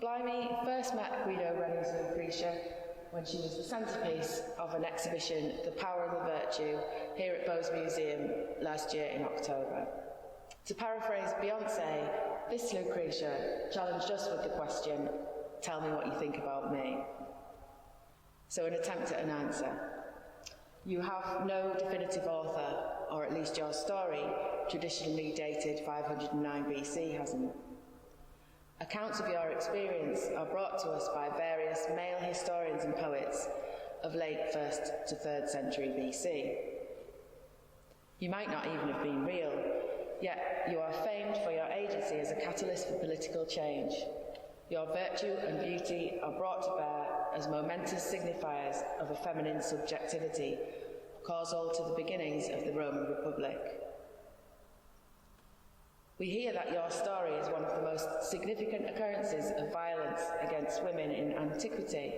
Blimey first met Guido, Reni's Lucretia when she was the centrepiece of an exhibition, The Power of the Virtue, here at Bowes Museum last year in October. To paraphrase Beyonce, this Lucretia challenged us with the question, "Tell me what you think about me." So an attempt at an answer. You have no definitive author, or at least your story, traditionally dated 509 BC, hasn't. Accounts of your experience are brought to us by various male historians and poets of late 1st to 3rd century BC. You might not even have been real, yet you are famed for your agency as a catalyst for political change. Your virtue and beauty are brought to bear as momentous signifiers of a feminine subjectivity, causal to the beginnings of the Roman Republic. We hear that your story is one of the most significant occurrences of violence against women in antiquity,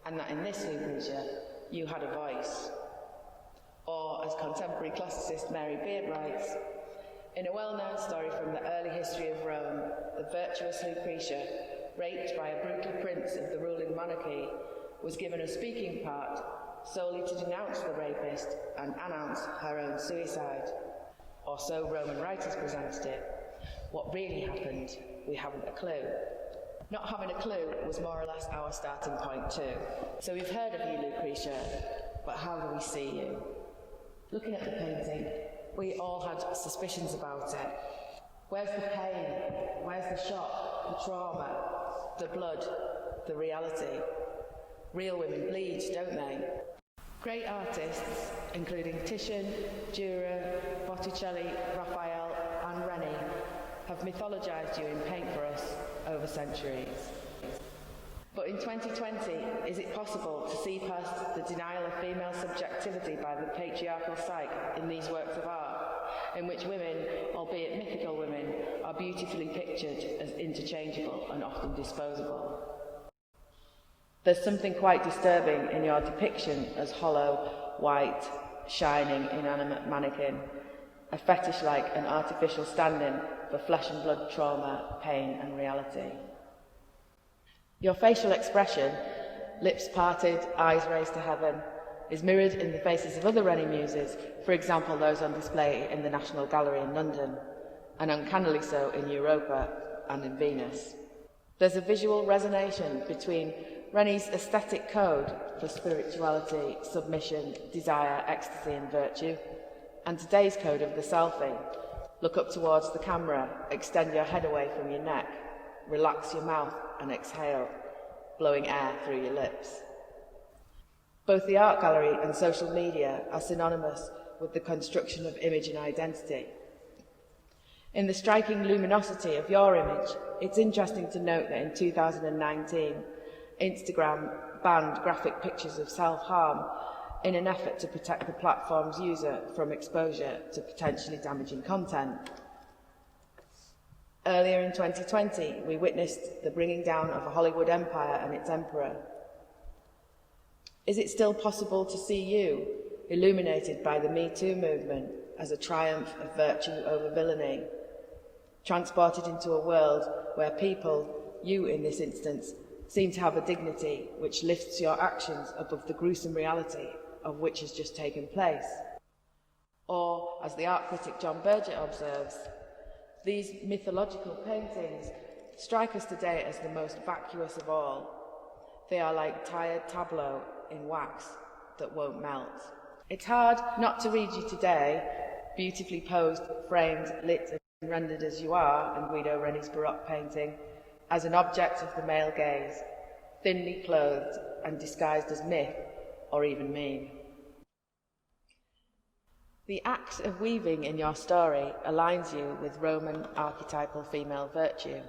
and that in this Lucretia, you had a voice. Or, as contemporary classicist Mary Beard writes, in a well-known story from the early history of Rome, the virtuous Lucretia, raped by a brutal prince of the ruling monarchy, was given a speaking part solely to denounce the rapist and announce her own suicide. Or so Roman writers presented it. What really happened, we haven't a clue. Not having a clue was more or less our starting point too. So we've heard of you, Lucretia, but how do we see you? Looking at the painting, we all had suspicions about it. Where's the pain? Where's the shock, the trauma, the blood, the reality? Real women bleed, don't they? Great artists, including Titian, Dürer, Botticelli, Raphael and Reni, have mythologized you in paint for us over centuries. But in 2020, is it possible to see past the denial of female subjectivity by the patriarchal psyche in these works of art, in which women, albeit mythical women, are beautifully pictured as interchangeable and often disposable? There's something quite disturbing in your depiction as hollow, white, shining, inanimate mannequin, a fetish like an artificial stand-in for flesh and blood trauma, pain and reality. Your facial expression, lips parted, eyes raised to heaven, is mirrored in the faces of other Reni muses, for example those on display in the National Gallery in London, and uncannily so in Europa and in Venus. There's a visual resonation between Reni's aesthetic code for spirituality, submission, desire, ecstasy and virtue, and today's code of the selfie. Look up towards the camera, extend your head away from your neck, relax your mouth and exhale, blowing air through your lips. Both the art gallery and social media are synonymous with the construction of image and identity. In the striking luminosity of your image, it's interesting to note that in 2019, Instagram banned graphic pictures of self-harm in an effort to protect the platform's user from exposure to potentially damaging content. Earlier in 2020, we witnessed the bringing down of a Hollywood empire and its emperor. Is it still possible to see you, illuminated by the Me Too movement, as a triumph of virtue over villainy, transported into a world where people, you in this instance, seem to have a dignity which lifts your actions above the gruesome reality of which has just taken place? Or, as the art critic John Berger observes, these mythological paintings strike us today as the most vacuous of all. They are like tired tableaux in wax that won't melt. It's hard not to read you today, beautifully posed, framed, lit and rendered as you are in Guido Reni's Baroque painting, as an object of the male gaze, thinly clothed and disguised as myth or even meme. The act of weaving in your story aligns you with Roman archetypal female virtue.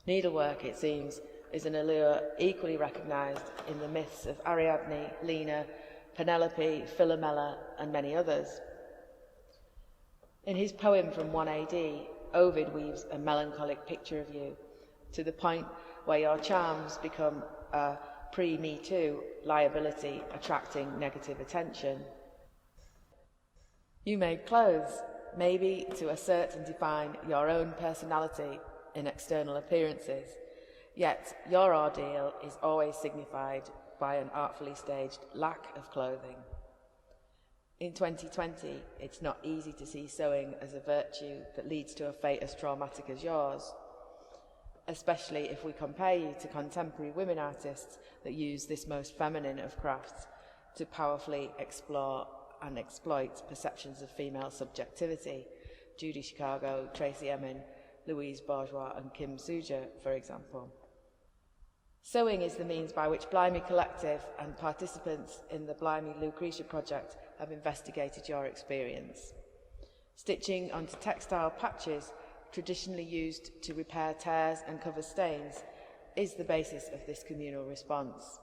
Needlework, it seems, is an allure equally recognised in the myths of Ariadne, Lena, Penelope, Philomela and many others. In his poem from 1 AD, Ovid weaves a melancholic picture of you, to the point where your charms become a pre-Me Too liability attracting negative attention. You made clothes, maybe to assert and define your own personality in external appearances, Yet your ordeal is always signified by an artfully staged lack of clothing. In 2020, it's not easy to see sewing as a virtue that leads to a fate as traumatic as yours, especially if we compare you to contemporary women artists that use this most feminine of crafts to powerfully explore and exploit perceptions of female subjectivity. Judy Chicago, Tracy Emin, Louise Bourgeois and Kim Suja, for example. Sewing is the means by which Blimey Collective and participants in the Blimey Lucretia project have investigated your experience. Stitching onto textile patches, traditionally used to repair tears and cover stains, is the basis of this communal response.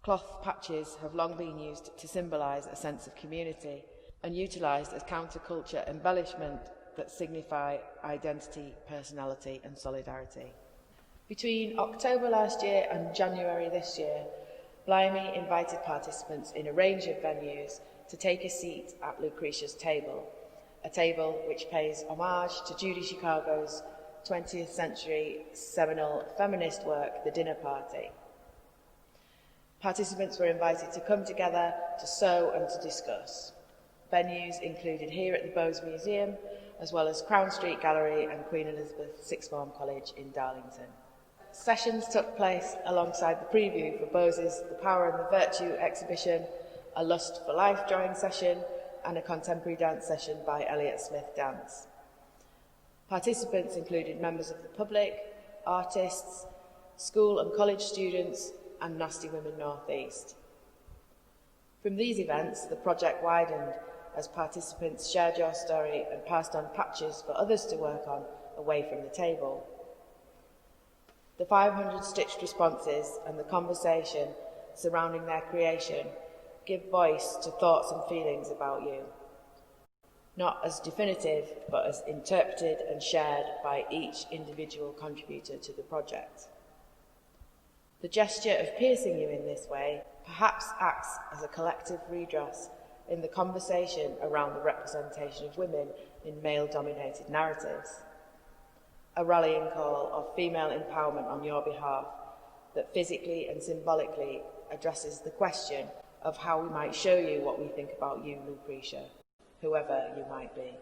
Cloth patches have long been used to symbolise a sense of community and utilised as counterculture embellishment that signify identity, personality and solidarity. Between October last year and January this year, Blimey invited participants in a range of venues to take a seat at Lucretia's table, a table which pays homage to Judy Chicago's 20th century seminal feminist work, The Dinner Party. Participants were invited to come together to sew and to discuss. Venues included here at the Bowes Museum, as well as Crown Street Gallery and Queen Elizabeth Sixth Form College in Darlington. Sessions took place alongside the preview for Bowes' The Power and the Virtue exhibition, a Lust for Life drawing session, and a contemporary dance session by Elliott Smith Dance. Participants included members of the public, artists, school and college students, and Nasty Women North East. From these events, the project widened as participants shared your story and passed on patches for others to work on away from the table. The 500 stitched responses and the conversation surrounding their creation give voice to thoughts and feelings about you, not as definitive, but as interpreted and shared by each individual contributor to the project. The gesture of piercing you in this way perhaps acts as a collective redress in the conversation around the representation of women in male-dominated narratives, a rallying call of female empowerment on your behalf that physically and symbolically addresses the question of how we might show you what we think about you, Lucretia, whoever you might be.